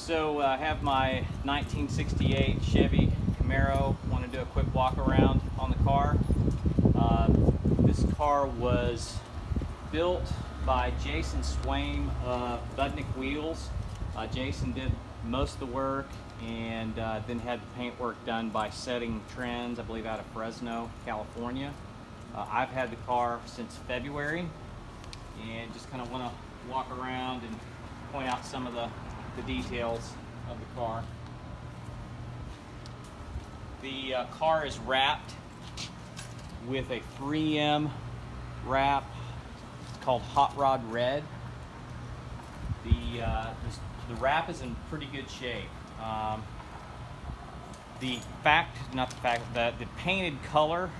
So I have my 1968 Chevy Camaro. Want to do a quick walk around on the car. This car was built by Jason Swaim of Budnick Wheels. Jason did most of the work and then had the paint work done by Setting Trends, I believe out of Fresno, California. I've had the car since February and just kind of want to walk around and point out some of the details of the car. The car is wrapped with a 3M wrap called Hot Rod Red. The wrap is in pretty good shape. The painted color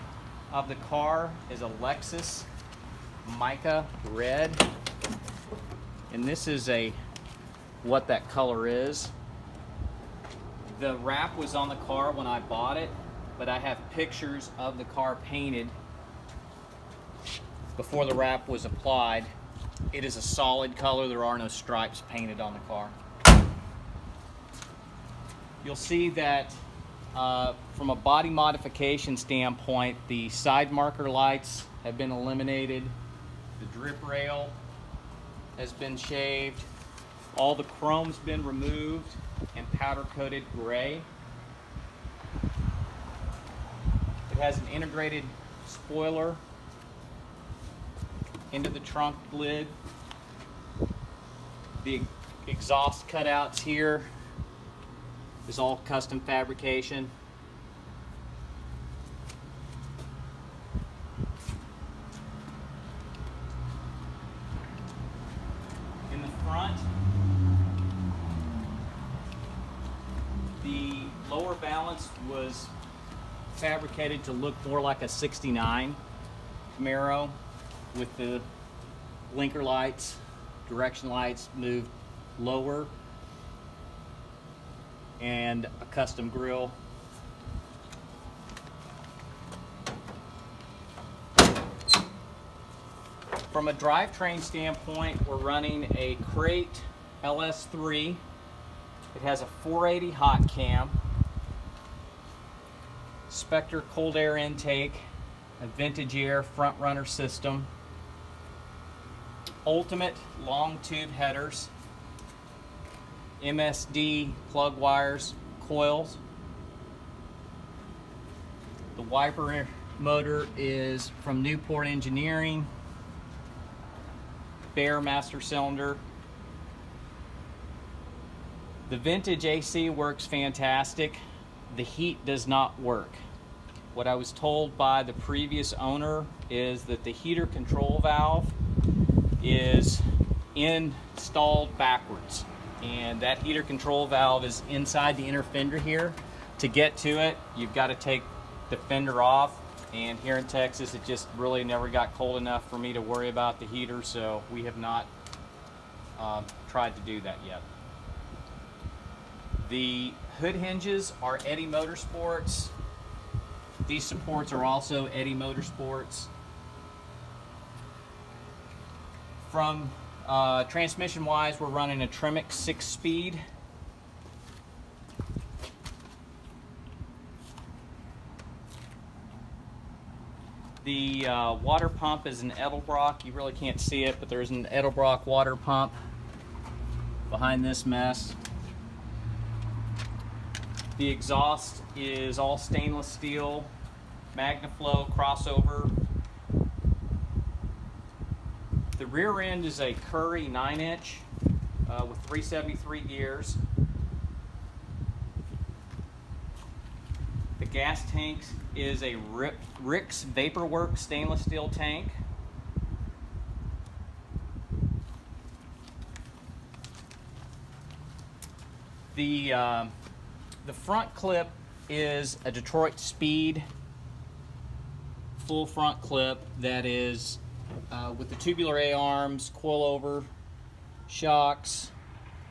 of the car is a Lexus mica red, and this is what that color is. The wrap was on the car when I bought it, but I have pictures of the car painted before the wrap was applied. It is a solid color. There are no stripes painted on the car. You'll see that from a body modification standpoint, the side marker lights have been eliminated. The drip rail has been shaved. All the chrome's been removed and powder coated gray. It has an integrated spoiler into the trunk lid. The exhaust cutouts here is all custom fabrication. In the front, the lower valance was fabricated to look more like a '69 Camaro, with the blinker lights, direction lights moved lower, and a custom grille. From a drivetrain standpoint, we're running a Crate LS3. It has a 480 hot cam, Spectre cold air intake, a Vintage Air front runner system, Ultimate long tube headers, MSD plug wires, coils. The wiper motor is from Newport Engineering, Bear master cylinder. The vintage AC works fantastic. The heat does not work. What I was told by the previous owner is that the heater control valve is installed backwards, and that heater control valve is inside the inner fender here. To get to it, you've got to take the fender off, and here in Texas it just really never got cold enough for me to worry about the heater, so we have not tried to do that yet. The hood hinges are Eddie Motorsports. These supports are also Eddie Motorsports. From transmission wise, we're running a Tremec 6-speed. The water pump is an Edelbrock. You really can't see it, but there's an Edelbrock water pump behind this mess. The exhaust is all stainless steel, MagnaFlow crossover. The rear end is a Curry 9-inch with 373 gears. The gas tank is a Rick's Vaporworks stainless steel tank. The front clip is a Detroit Speed full front clip that is with the tubular A-arms, coilover, shocks.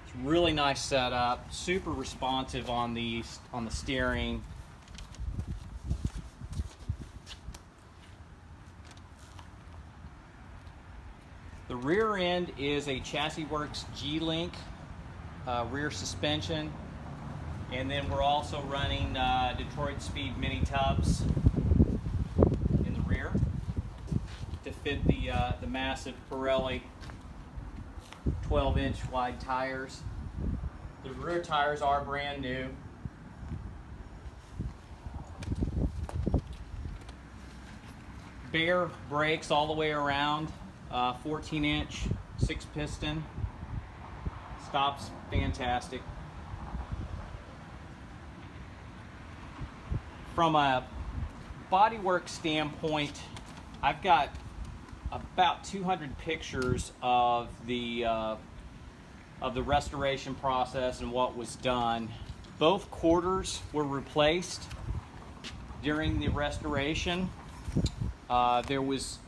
It's really nice setup, super responsive on the steering. The rear end is a Chassis Works G-Link rear suspension, and then we're also running Detroit Speed mini tubs in the rear to fit the massive Pirelli 12-inch wide tires. The rear tires are brand new. Bare brakes all the way around, 14-inch 6-piston. Stops fantastic. From a bodywork standpoint, I've got about 200 pictures of the restoration process and what was done. Both quarters were replaced during the restoration. There was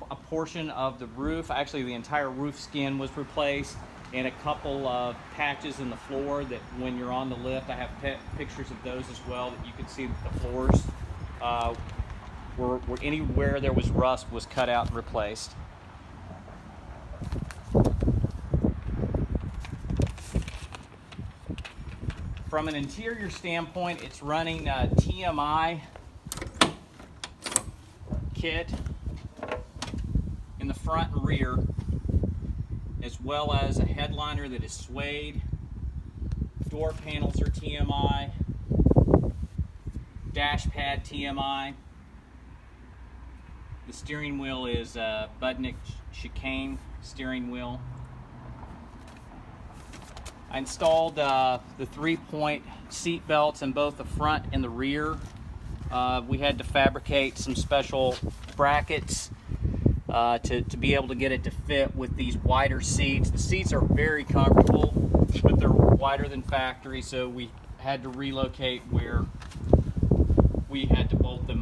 a portion of the roof, actually the entire roof skin was replaced, and a couple of patches in the floor that when you're on the lift, I have pictures of those as well, that you can see that the floors were anywhere there was rust was cut out and replaced. From an interior standpoint, it's running a TMI kit in the front and rear, as well as a headliner that is suede. Door panels are TMI. Dash pad TMI. The steering wheel is a Budnick chicane steering wheel. I installed the 3-point seat belts in both the front and the rear. We had to fabricate some special brackets to be able to get it to fit with these wider seats. The seats are very comfortable, but they're wider than factory, so we had to relocate where we had to bolt the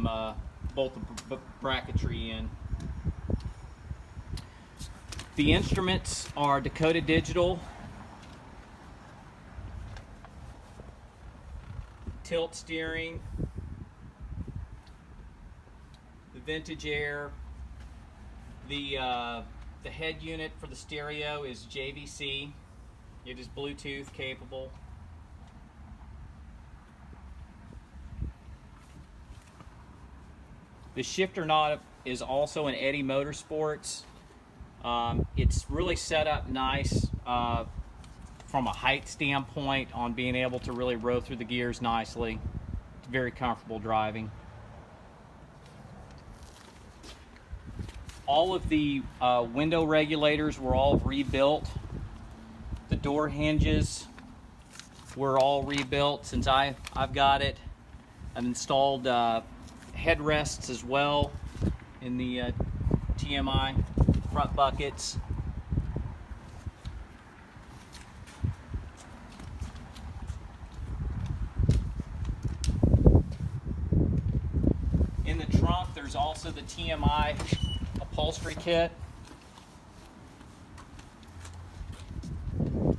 bracketry in. The instruments are Dakota Digital, tilt steering, the Vintage Air. The head unit for the stereo is JVC. It is Bluetooth capable. The shifter knob is also an Eddy Motorsports. It's really set up nice from a height standpoint on being able to really row through the gears nicely. It's very comfortable driving. All of the window regulators were all rebuilt. The door hinges were all rebuilt since I've got it. I've installed headrests as well in the TMI front buckets. In the trunk, there's also the TMI upholstery kit.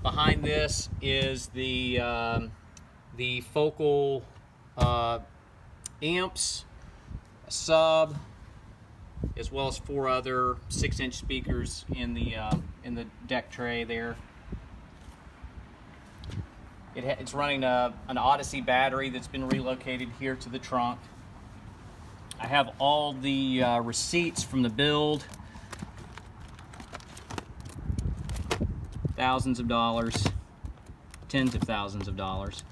Behind this is the focal amps, a sub, as well as 4 other 6-inch speakers in the deck tray there. It's running an Odyssey battery that's been relocated here to the trunk. I have all the receipts from the build. Thousands of dollars, tens of thousands of dollars,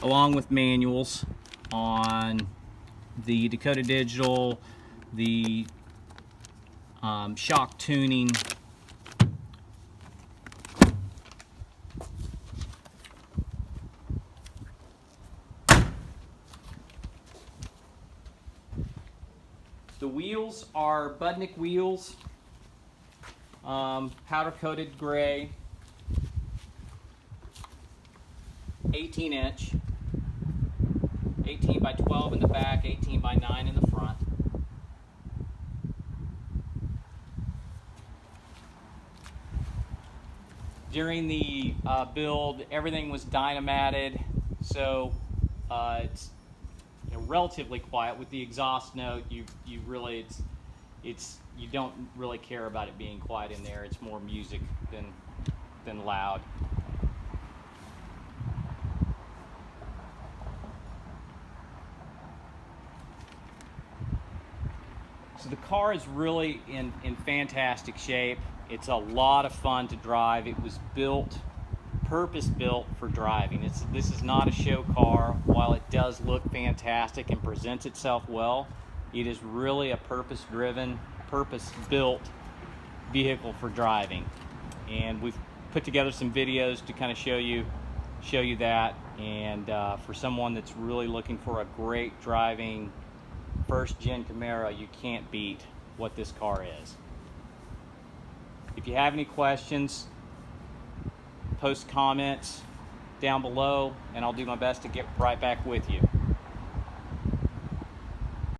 along with manuals on the Dakota Digital, the shock tuning, the wheels are Budnick wheels, powder coated gray, 18-inch, 18 by 12 in the back, 18 by 9 in the front. During the build, everything was dynamatted, so it's relatively quiet. With the exhaust note, you don't really care about it being quiet in there. It's more music than loud. So the car is really in fantastic shape. It's a lot of fun to drive. It was purpose-built for driving. This is not a show car. While it does look fantastic and presents itself well, it is really a purpose-driven, purpose-built vehicle for driving. And we've put together some videos to kind of show you that. And for someone that's really looking for a great driving first-gen Camaro, you can't beat what this car is. If you have any questions, post comments down below, and I'll do my best to get right back with you.